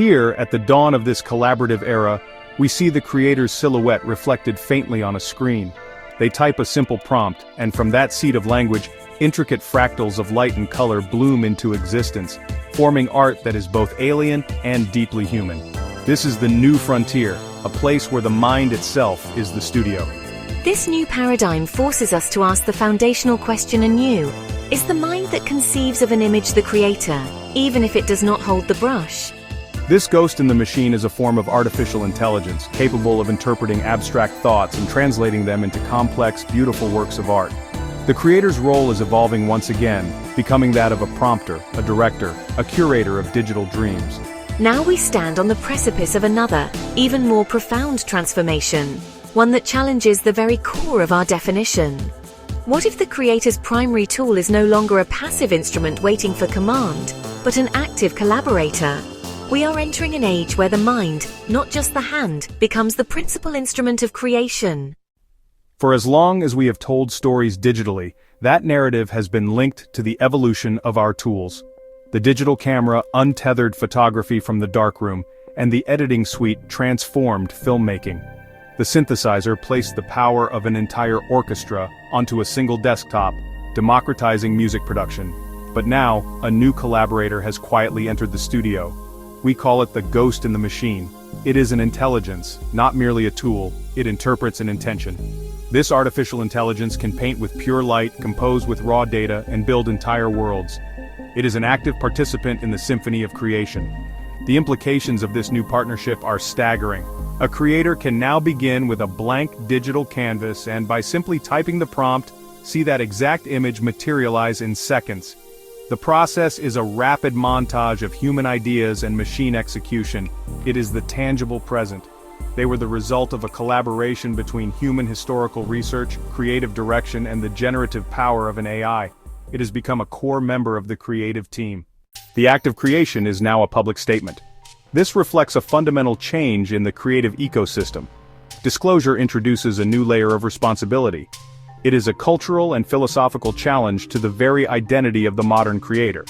Here, at the dawn of this collaborative era, we see the creator's silhouette reflected faintly on a screen. They type a simple prompt, and from that seed of language, intricate fractals of light and color bloom into existence, forming art that is both alien and deeply human. This is the new frontier, a place where the mind itself is the studio. This new paradigm forces us to ask the foundational question anew. Is the mind that conceives of an image the creator, even if it does not hold the brush? This ghost in the machine is a form of artificial intelligence, capable of interpreting abstract thoughts and translating them into complex, beautiful works of art. The creator's role is evolving once again, becoming that of a prompter, a director, a curator of digital dreams. Now we stand on the precipice of another, even more profound transformation, one that challenges the very core of our definition. What if the creator's primary tool is no longer a passive instrument waiting for command, but an active collaborator? We are entering an age where the mind, not just the hand, becomes the principal instrument of creation. For as long as we have told stories digitally, that narrative has been linked to the evolution of our tools. The digital camera untethered photography from the darkroom, and the editing suite transformed filmmaking. The synthesizer placed the power of an entire orchestra onto a single desktop, democratizing music production. But now, a new collaborator has quietly entered the studio. We call it the ghost in the machine. It is an intelligence, not merely a tool. It interprets an intention. This artificial intelligence can paint with pure light, compose with raw data, and build entire worlds. It is an active participant in the symphony of creation. The implications of this new partnership are staggering. A creator can now begin with a blank digital canvas and, by simply typing the prompt, see that exact image materialize in seconds. The process is a rapid montage of human ideas and machine execution. It is the tangible present. They were the result of a collaboration between human historical research, creative direction, and the generative power of an AI. It has become a core member of the creative team. The act of creation is now a public statement. This reflects a fundamental change in the creative ecosystem. Disclosure introduces a new layer of responsibility. It is a cultural and philosophical challenge to the very identity of the modern creator.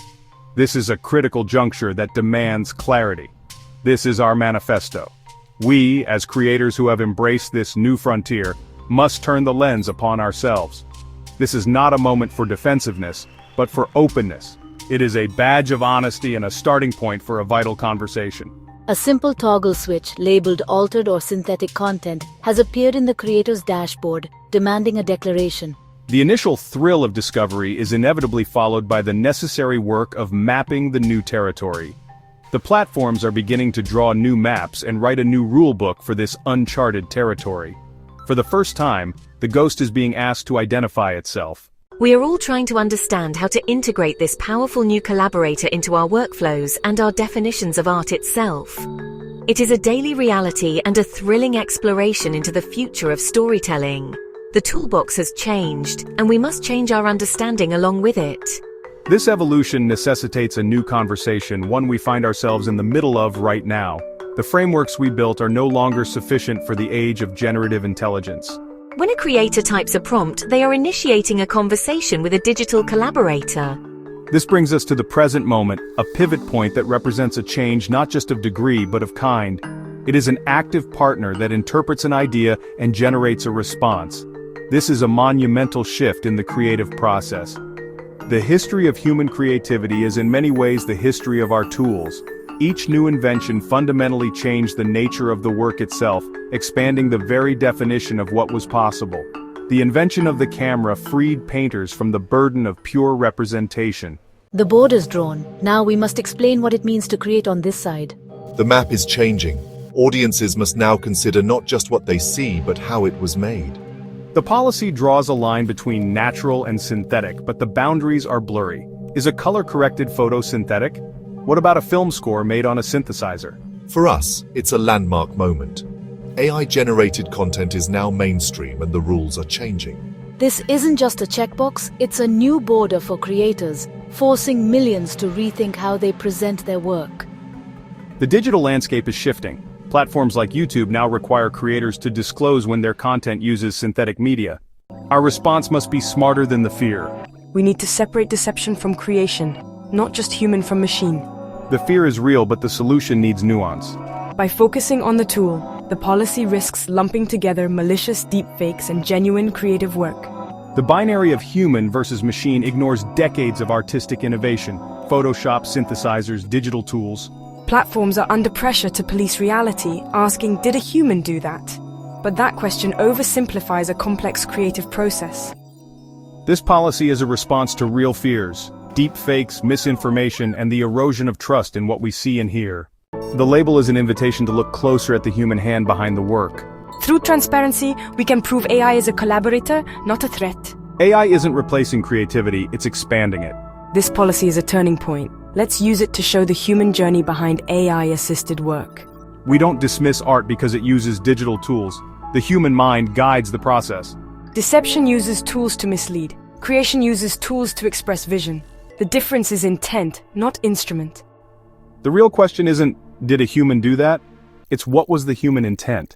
This is a critical juncture that demands clarity. This is our manifesto. We, as creators who have embraced this new frontier, must turn the lens upon ourselves. This is not a moment for defensiveness, but for openness. It is a badge of honesty and a starting point for a vital conversation. A simple toggle switch labeled altered or synthetic content has appeared in the creator's dashboard, demanding a declaration. The initial thrill of discovery is inevitably followed by the necessary work of mapping the new territory. The platforms are beginning to draw new maps and write a new rulebook for this uncharted territory. For the first time, the ghost is being asked to identify itself. We are all trying to understand how to integrate this powerful new collaborator into our workflows and our definitions of art itself. It is a daily reality and a thrilling exploration into the future of storytelling. The toolbox has changed, and we must change our understanding along with it. This evolution necessitates a new conversation, one we find ourselves in the middle of right now. The frameworks we built are no longer sufficient for the age of generative intelligence. When a creator types a prompt, they are initiating a conversation with a digital collaborator. This brings us to the present moment, a pivot point that represents a change not just of degree but of kind. It is an active partner that interprets an idea and generates a response. This is a monumental shift in the creative process. The history of human creativity is in many ways the history of our tools. Each new invention fundamentally changed the nature of the work itself, expanding the very definition of what was possible. The invention of the camera freed painters from the burden of pure representation. The board is drawn. Now we must explain what it means to create on this side. The map is changing. Audiences must now consider not just what they see, but how it was made. The policy draws a line between natural and synthetic, but the boundaries are blurry. Is a color-corrected photo synthetic? What about a film score made on a synthesizer? For us, it's a landmark moment. AI-generated content is now mainstream and the rules are changing. This isn't just a checkbox, it's a new border for creators, forcing millions to rethink how they present their work. The digital landscape is shifting. Platforms like YouTube now require creators to disclose when their content uses synthetic media. Our response must be smarter than the fear. We need to separate deception from creation, not just human from machine. The fear is real, but the solution needs nuance. By focusing on the tool, the policy risks lumping together malicious deepfakes and genuine creative work. The binary of human versus machine ignores decades of artistic innovation: Photoshop, synthesizers, digital tools. Platforms are under pressure to police reality, asking, did a human do that? But that question oversimplifies a complex creative process. This policy is a response to real fears: deepfakes, misinformation, and the erosion of trust in what we see and hear. The label is an invitation to look closer at the human hand behind the work. Through transparency, we can prove AI is a collaborator, not a threat. AI isn't replacing creativity, it's expanding it. This policy is a turning point. Let's use it to show the human journey behind AI-assisted work. We don't dismiss art because it uses digital tools. The human mind guides the process. Deception uses tools to mislead. Creation uses tools to express vision. The difference is intent, not instrument. The real question isn't, did a human do that? It's, what was the human intent?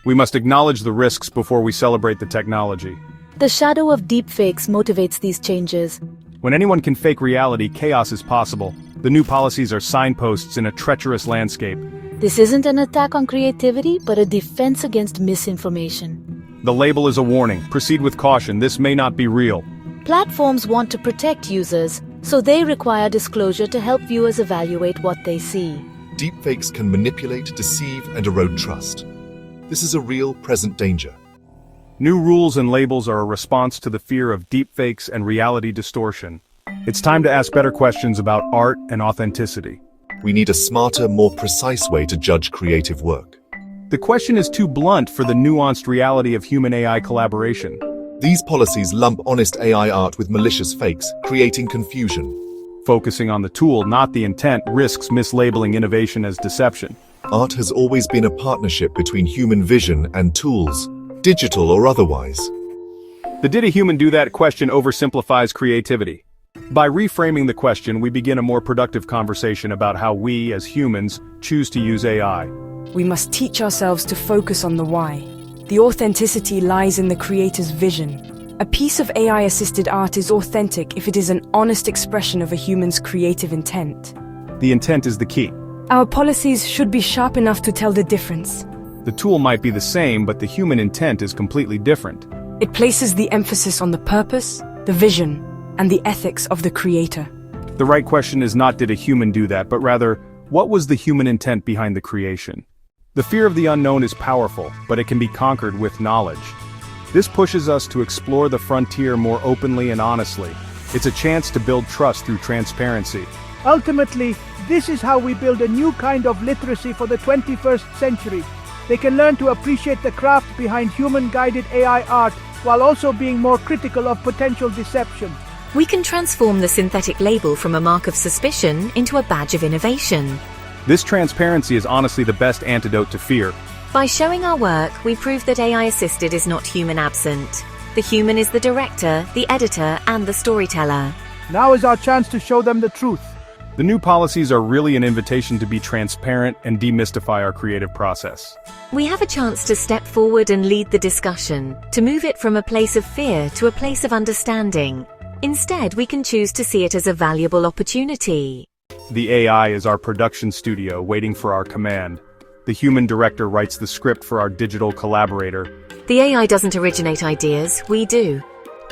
We must acknowledge the risks before we celebrate the technology. The shadow of deepfakes motivates these changes. When anyone can fake reality, chaos is possible. The new policies are signposts in a treacherous landscape. This isn't an attack on creativity, but a defense against misinformation. The label is a warning. Proceed with caution. This may not be real. Platforms want to protect users, so they require disclosure to help viewers evaluate what they see. Deepfakes can manipulate, deceive, and erode trust. This is a real, present danger. New rules and labels are a response to the fear of deepfakes and reality distortion. It's time to ask better questions about art and authenticity. We need a smarter, more precise way to judge creative work. The question is too blunt for the nuanced reality of human-AI collaboration. These policies lump honest AI art with malicious fakes, creating confusion. Focusing on the tool, not the intent, risks mislabeling innovation as deception. Art has always been a partnership between human vision and tools, digital or otherwise. The "did a human do that" question oversimplifies creativity. By reframing the question, we begin a more productive conversation about how we, as humans, choose to use AI. We must teach ourselves to focus on the why. The authenticity lies in the creator's vision. A piece of AI-assisted art is authentic if it is an honest expression of a human's creative intent. The intent is the key. Our policies should be sharp enough to tell the difference. The tool might be the same, but the human intent is completely different. It places the emphasis on the purpose, the vision, and the ethics of the creator. The right question is not, did a human do that, but rather, what was the human intent behind the creation? The fear of the unknown is powerful, but it can be conquered with knowledge. This pushes us to explore the frontier more openly and honestly. It's a chance to build trust through transparency. Ultimately, this is how we build a new kind of literacy for the 21st century. They can learn to appreciate the craft behind human-guided AI art while also being more critical of potential deception. We can transform the synthetic label from a mark of suspicion into a badge of innovation. This transparency is honestly the best antidote to fear. By showing our work, we prove that AI-assisted is not human absent. The human is the director, the editor, and the storyteller. Now is our chance to show them the truth. The new policies are really an invitation to be transparent and demystify our creative process. We have a chance to step forward and lead the discussion, to move it from a place of fear to a place of understanding. Instead, we can choose to see it as a valuable opportunity. The AI is our production studio waiting for our command. The human director writes the script for our digital collaborator. The AI doesn't originate ideas, we do.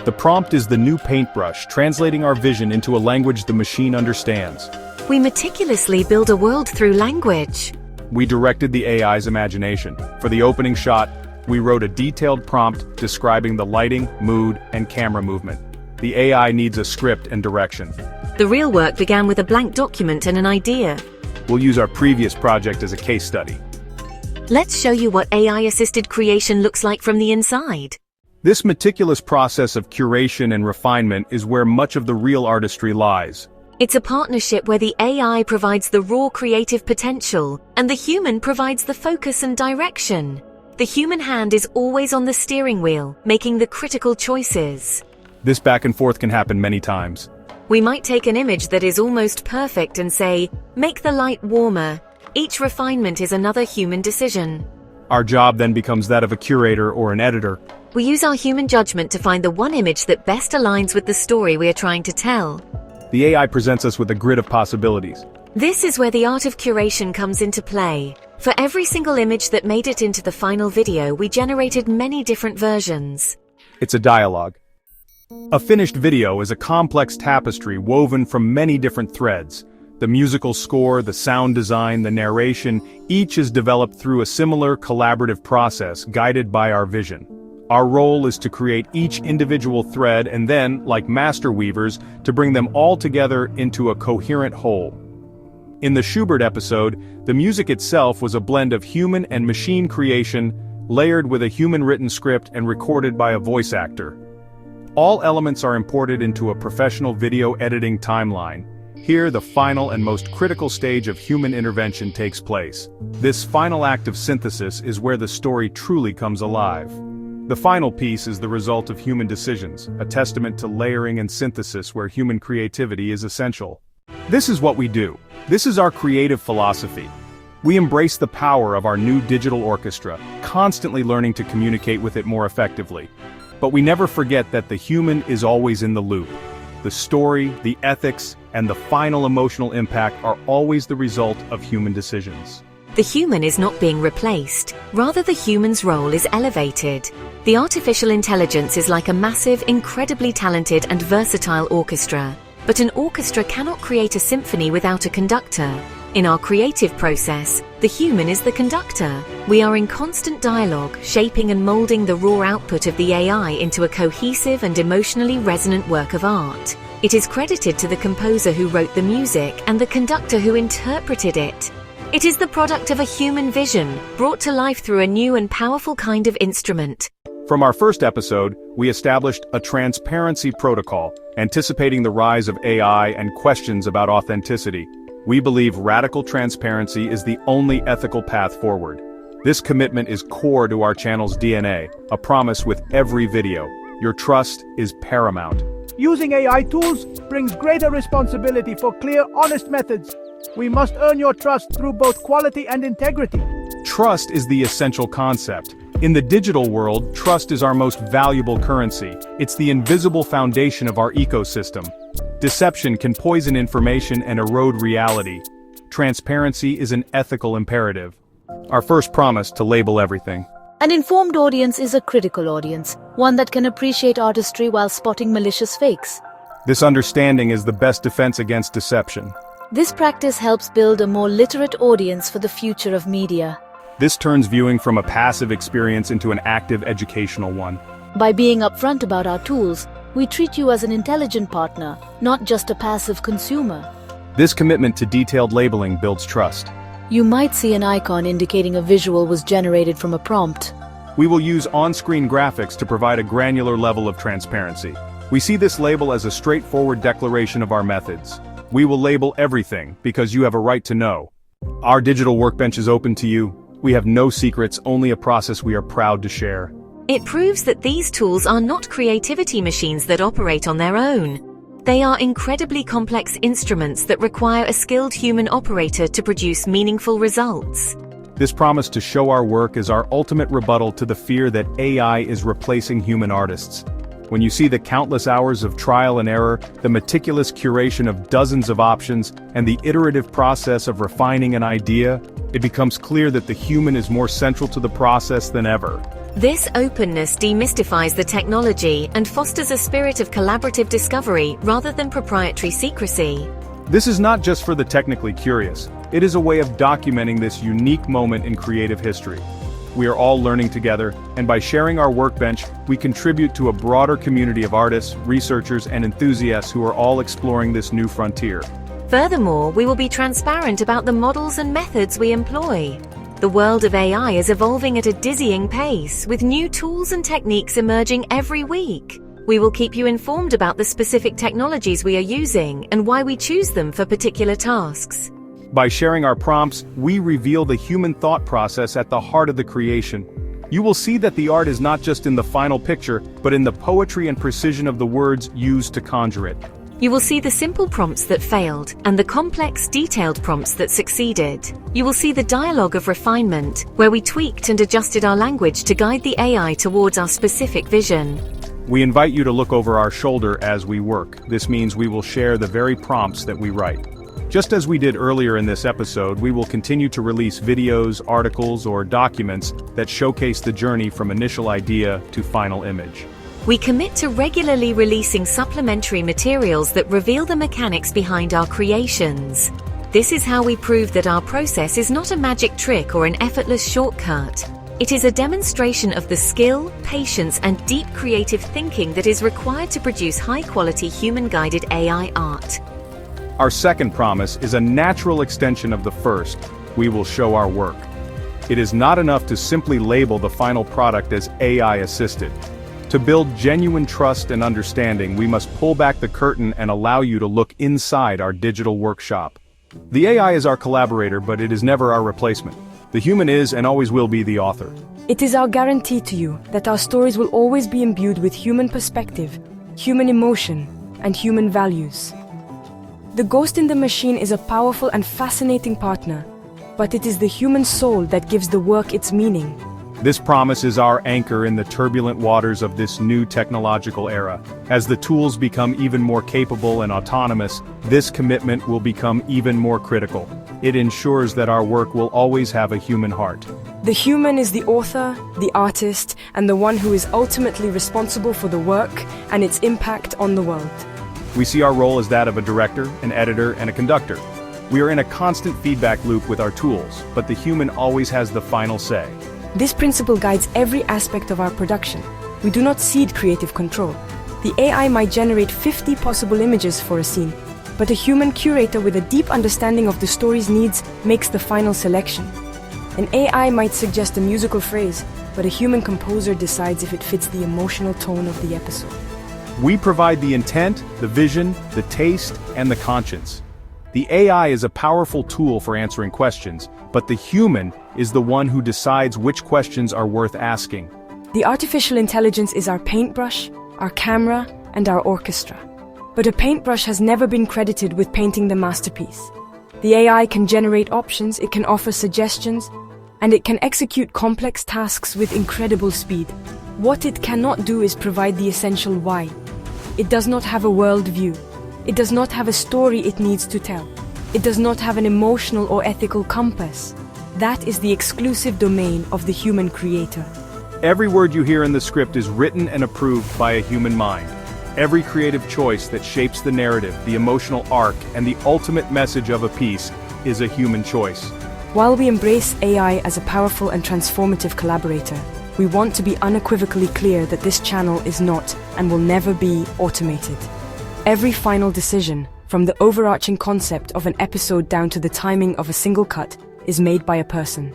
The prompt is the new paintbrush, translating our vision into a language the machine understands. We meticulously build a world through language. We directed the AI's imagination. For the opening shot, we wrote a detailed prompt describing the lighting, mood, and camera movement. The AI needs a script and direction. The real work began with a blank document and an idea. We'll use our previous project as a case study. Let's show you what AI-assisted creation looks like from the inside. This meticulous process of curation and refinement is where much of the real artistry lies. It's a partnership where the AI provides the raw creative potential, and the human provides the focus and direction. The human hand is always on the steering wheel, making the critical choices. This back and forth can happen many times. We might take an image that is almost perfect and say, make the light warmer. Each refinement is another human decision. Our job then becomes that of a curator or an editor. We use our human judgment to find the one image that best aligns with the story we are trying to tell. The AI presents us with a grid of possibilities. This is where the art of curation comes into play. For every single image that made it into the final video, we generated many different versions. It's a dialogue. A finished video is a complex tapestry woven from many different threads. The musical score, the sound design, the narration, each is developed through a similar collaborative process guided by our vision. Our role is to create each individual thread and then, like master weavers, to bring them all together into a coherent whole. In the Schubert episode, the music itself was a blend of human and machine creation, layered with a human-written script and recorded by a voice actor. All elements are imported into a professional video editing timeline. Here, the final and most critical stage of human intervention takes place. This final act of synthesis is where the story truly comes alive. The final piece is the result of human decisions, a testament to layering and synthesis where human creativity is essential. This is what we do. This is our creative philosophy. We embrace the power of our new digital orchestra, constantly learning to communicate with it more effectively. But we never forget that the human is always in the loop. The story, the ethics, and the final emotional impact are always the result of human decisions. The human is not being replaced, rather the human's role is elevated. The artificial intelligence is like a massive, incredibly talented and versatile orchestra. But an orchestra cannot create a symphony without a conductor. In our creative process, the human is the conductor. We are in constant dialogue, shaping and molding the raw output of the AI into a cohesive and emotionally resonant work of art. It is credited to the composer who wrote the music and the conductor who interpreted it. It is the product of a human vision, brought to life through a new and powerful kind of instrument. From our first episode, we established a transparency protocol, anticipating the rise of AI and questions about authenticity. We believe radical transparency is the only ethical path forward. This commitment is core to our channel's DNA, a promise with every video. Your trust is paramount. Using AI tools brings greater responsibility for clear, honest methods. We must earn your trust through both quality and integrity. Trust is the essential concept. In the digital world, trust is our most valuable currency. It's the invisible foundation of our ecosystem. Deception can poison information and erode reality. Transparency is an ethical imperative. Our first promise to label everything. An informed audience is a critical audience, one that can appreciate artistry while spotting malicious fakes. This understanding is the best defense against deception. This practice helps build a more literate audience for the future of media. This turns viewing from a passive experience into an active educational one. By being upfront about our tools, we treat you as an intelligent partner, not just a passive consumer. This commitment to detailed labeling builds trust. You might see an icon indicating a visual was generated from a prompt. We will use on-screen graphics to provide a granular level of transparency. We see this label as a straightforward declaration of our methods. We will label everything because you have a right to know. Our digital workbench is open to you. We have no secrets, only a process we are proud to share. It proves that these tools are not creativity machines that operate on their own. They are incredibly complex instruments that require a skilled human operator to produce meaningful results. This promise to show our work is our ultimate rebuttal to the fear that AI is replacing human artists. When you see the countless hours of trial and error, the meticulous curation of dozens of options, and the iterative process of refining an idea, it becomes clear that the human is more central to the process than ever. This openness demystifies the technology and fosters a spirit of collaborative discovery rather than proprietary secrecy. This is not just for the technically curious. It is a way of documenting this unique moment in creative history. We are all learning together, and by sharing our workbench, we contribute to a broader community of artists, researchers, and enthusiasts who are all exploring this new frontier. Furthermore, we will be transparent about the models and methods we employ. The world of AI is evolving at a dizzying pace, with new tools and techniques emerging every week. We will keep you informed about the specific technologies we are using and why we choose them for particular tasks. By sharing our prompts, we reveal the human thought process at the heart of the creation. You will see that the art is not just in the final picture, but in the poetry and precision of the words used to conjure it. You will see the simple prompts that failed and the complex, detailed prompts that succeeded. You will see the dialogue of refinement, where we tweaked and adjusted our language to guide the AI towards our specific vision. We invite you to look over our shoulder as we work. This means we will share the very prompts that we write. Just as we did earlier in this episode, we will continue to release videos, articles, or documents that showcase the journey from initial idea to final image. We commit to regularly releasing supplementary materials that reveal the mechanics behind our creations. This is how we prove that our process is not a magic trick or an effortless shortcut. It is a demonstration of the skill, patience, and deep creative thinking that is required to produce high-quality human-guided AI art. Our second promise is a natural extension of the first. We will show our work. It is not enough to simply label the final product as AI-assisted. To build genuine trust and understanding, we must pull back the curtain and allow you to look inside our digital workshop. The AI is our collaborator, but it is never our replacement. The human is and always will be the author. It is our guarantee to you that our stories will always be imbued with human perspective, human emotion, and human values. The ghost in the machine is a powerful and fascinating partner, but it is the human soul that gives the work its meaning. This promise is our anchor in the turbulent waters of this new technological era. As the tools become even more capable and autonomous, this commitment will become even more critical. It ensures that our work will always have a human heart. The human is the author, the artist, and the one who is ultimately responsible for the work and its impact on the world. We see our role as that of a director, an editor, and a conductor. We are in a constant feedback loop with our tools, but the human always has the final say. This principle guides every aspect of our production. We do not cede creative control. The AI might generate 50 possible images for a scene, but a human curator with a deep understanding of the story's needs makes the final selection. An AI might suggest a musical phrase, but a human composer decides if it fits the emotional tone of the episode. We provide the intent, the vision, the taste, and the conscience. The AI is a powerful tool for answering questions, but the human is the one who decides which questions are worth asking. The artificial intelligence is our paintbrush, our camera, and our orchestra. But a paintbrush has never been credited with painting the masterpiece. The AI can generate options, it can offer suggestions, and it can execute complex tasks with incredible speed. What it cannot do is provide the essential why. It does not have a worldview. It does not have a story it needs to tell. It does not have an emotional or ethical compass. That is the exclusive domain of the human creator. Every word you hear in the script is written and approved by a human mind. Every creative choice that shapes the narrative, the emotional arc, and the ultimate message of a piece is a human choice. While we embrace AI as a powerful and transformative collaborator, we want to be unequivocally clear that this channel is not and will never be automated. Every final decision, from the overarching concept of an episode down to the timing of a single cut, is made by a person.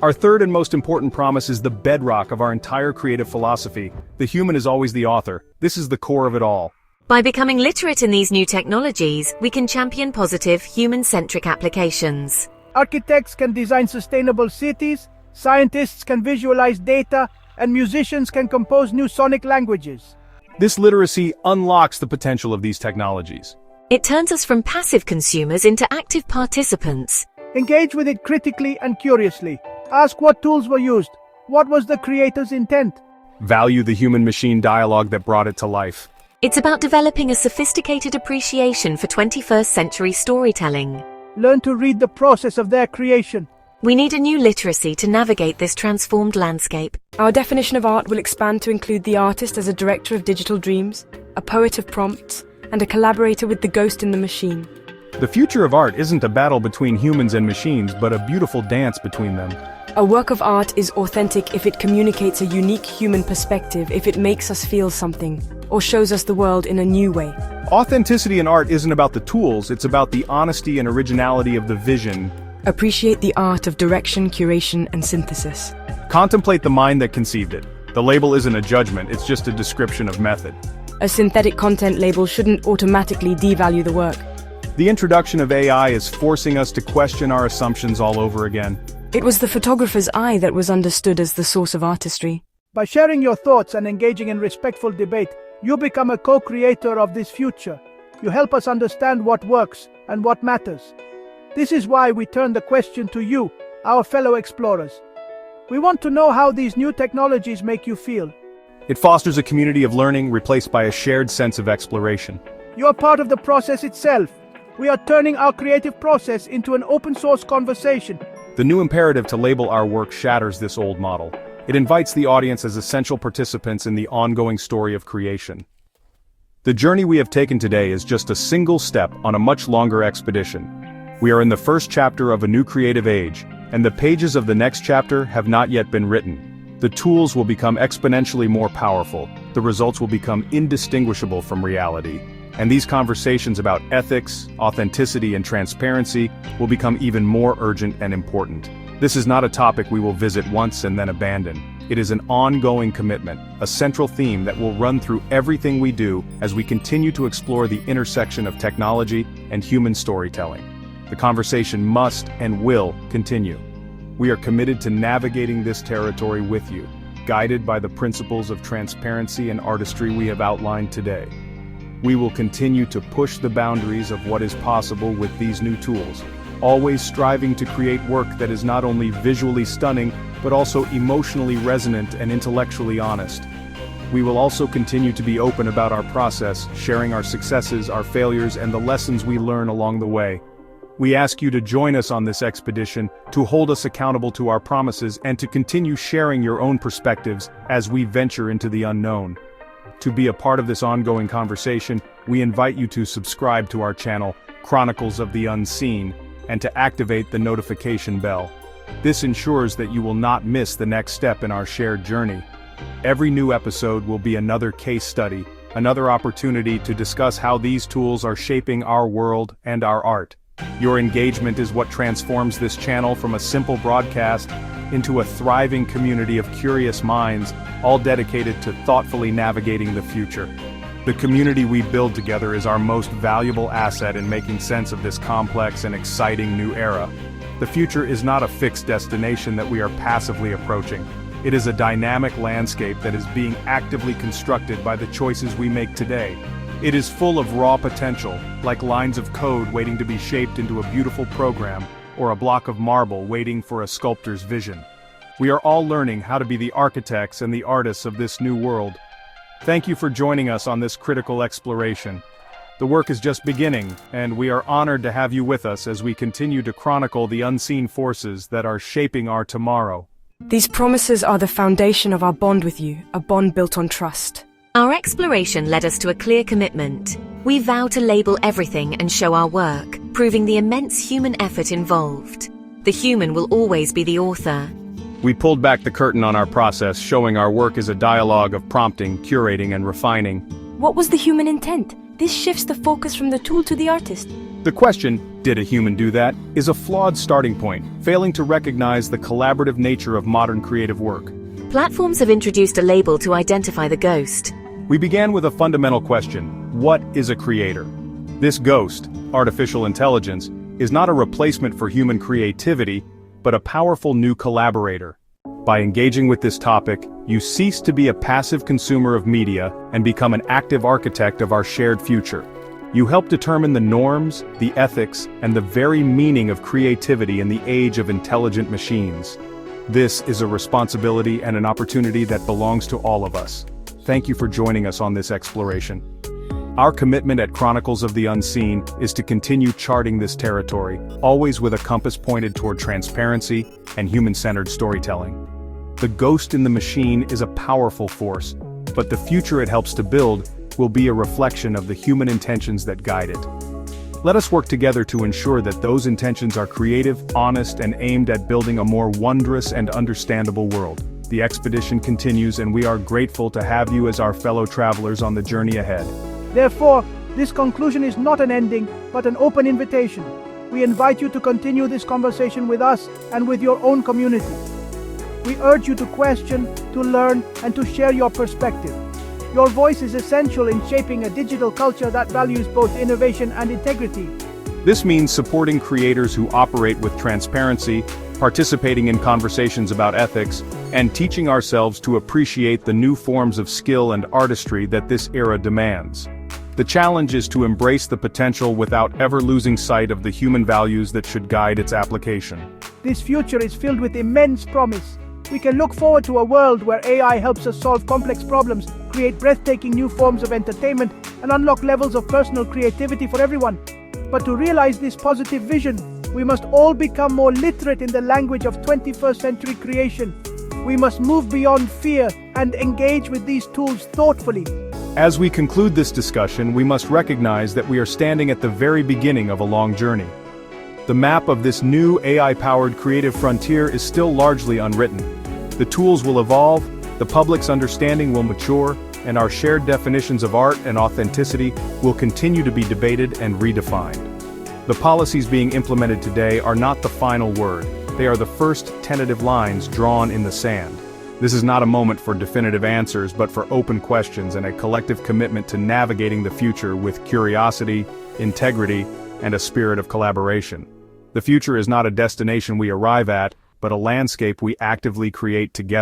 Our third and most important promise is the bedrock of our entire creative philosophy. The human is always the author. This is the core of it all. By becoming literate in these new technologies, we can champion positive, human-centric applications. Architects can design sustainable cities, scientists can visualize data, and musicians can compose new sonic languages. This literacy unlocks the potential of these technologies. It turns us from passive consumers into active participants. Engage with it critically and curiously. Ask what tools were used. What was the creator's intent? Value the human-machine dialogue that brought it to life. It's about developing a sophisticated appreciation for 21st century storytelling. Learn to read the process of their creation. We need a new literacy to navigate this transformed landscape. Our definition of art will expand to include the artist as a director of digital dreams, a poet of prompts, and a collaborator with the ghost in the machine. The future of art isn't a battle between humans and machines, but a beautiful dance between them. A work of art is authentic if it communicates a unique human perspective, if it makes us feel something, or shows us the world in a new way. Authenticity in art isn't about the tools, it's about the honesty and originality of the vision. Appreciate the art of direction, curation, and synthesis. Contemplate the mind that conceived it. The label isn't a judgment, it's just a description of method. A synthetic content label shouldn't automatically devalue the work. The introduction of AI is forcing us to question our assumptions all over again. It was the photographer's eye that was understood as the source of artistry. By sharing your thoughts and engaging in respectful debate, you become a co-creator of this future. You help us understand what works and what matters. This is why we turn the question to you, our fellow explorers. We want to know how these new technologies make you feel. It fosters a community of learning replaced by a shared sense of exploration. You are part of the process itself. We are turning our creative process into an open-source conversation. The new imperative to label our work shatters this old model. It invites the audience as essential participants in the ongoing story of creation. The journey we have taken today is just a single step on a much longer expedition. We are in the first chapter of a new creative age, and the pages of the next chapter have not yet been written. The tools will become exponentially more powerful, the results will become indistinguishable from reality, and these conversations about ethics, authenticity, and transparency will become even more urgent and important. This is not a topic we will visit once and then abandon. It is an ongoing commitment, a central theme that will run through everything we do as we continue to explore the intersection of technology and human storytelling. The conversation must and will continue. We are committed to navigating this territory with you, guided by the principles of transparency and artistry we have outlined today. We will continue to push the boundaries of what is possible with these new tools, always striving to create work that is not only visually stunning, but also emotionally resonant and intellectually honest. We will also continue to be open about our process, sharing our successes, our failures, and the lessons we learn along the way. We ask you to join us on this expedition, to hold us accountable to our promises, and to continue sharing your own perspectives as we venture into the unknown. To be a part of this ongoing conversation, we invite you to subscribe to our channel, Chronicles of the Unseen, and to activate the notification bell. This ensures that you will not miss the next step in our shared journey. Every new episode will be another case study, another opportunity to discuss how these tools are shaping our world and our art. Your engagement is what transforms this channel from a simple broadcast into a thriving community of curious minds, all dedicated to thoughtfully navigating the future. The community we build together is our most valuable asset in making sense of this complex and exciting new era. The future is not a fixed destination that we are passively approaching. It is a dynamic landscape that is being actively constructed by the choices we make today. It is full of raw potential, like lines of code waiting to be shaped into a beautiful program, or a block of marble waiting for a sculptor's vision. We are all learning how to be the architects and the artists of this new world. Thank you for joining us on this critical exploration. The work is just beginning, and we are honored to have you with us as we continue to chronicle the unseen forces that are shaping our tomorrow. These promises are the foundation of our bond with you, a bond built on trust. Our exploration led us to a clear commitment. We vow to label everything and show our work, proving the immense human effort involved. The human will always be the author. We pulled back the curtain on our process, showing our work as a dialogue of prompting, curating, and refining. What was the human intent? This shifts the focus from the tool to the artist. The question, did a human do that, is a flawed starting point, failing to recognize the collaborative nature of modern creative work. Platforms have introduced a label to identify the ghost. We began with a fundamental question: what is a creator? This ghost, artificial intelligence, is not a replacement for human creativity, but a powerful new collaborator. By engaging with this topic, you cease to be a passive consumer of media and become an active architect of our shared future. You help determine the norms, the ethics, and the very meaning of creativity in the age of intelligent machines. This is a responsibility and an opportunity that belongs to all of us. Thank you for joining us on this exploration. Our commitment at Chronicles of the Unseen is to continue charting this territory, always with a compass pointed toward transparency and human-centered storytelling. The ghost in the machine is a powerful force, but the future it helps to build will be a reflection of the human intentions that guide it. Let us work together to ensure that those intentions are creative, honest, and aimed at building a more wondrous and understandable world. The expedition continues, and we are grateful to have you as our fellow travelers on the journey ahead. Therefore, this conclusion is not an ending, but an open invitation. We invite you to continue this conversation with us and with your own community. We urge you to question, to learn, and to share your perspective. Your voice is essential in shaping a digital culture that values both innovation and integrity. This means supporting creators who operate with transparency, participating in conversations about ethics, and teaching ourselves to appreciate the new forms of skill and artistry that this era demands. The challenge is to embrace the potential without ever losing sight of the human values that should guide its application. This future is filled with immense promise. We can look forward to a world where AI helps us solve complex problems, create breathtaking new forms of entertainment, and unlock levels of personal creativity for everyone. But to realize this positive vision, we must all become more literate in the language of 21st century creation. We must move beyond fear and engage with these tools thoughtfully. As we conclude this discussion, we must recognize that we are standing at the very beginning of a long journey. The map of this new AI-powered creative frontier is still largely unwritten. The tools will evolve, the public's understanding will mature, and our shared definitions of art and authenticity will continue to be debated and redefined. The policies being implemented today are not the final word. They are the first tentative lines drawn in the sand. This is not a moment for definitive answers, but for open questions and a collective commitment to navigating the future with curiosity, integrity, and a spirit of collaboration. The future is not a destination we arrive at, but a landscape we actively create together.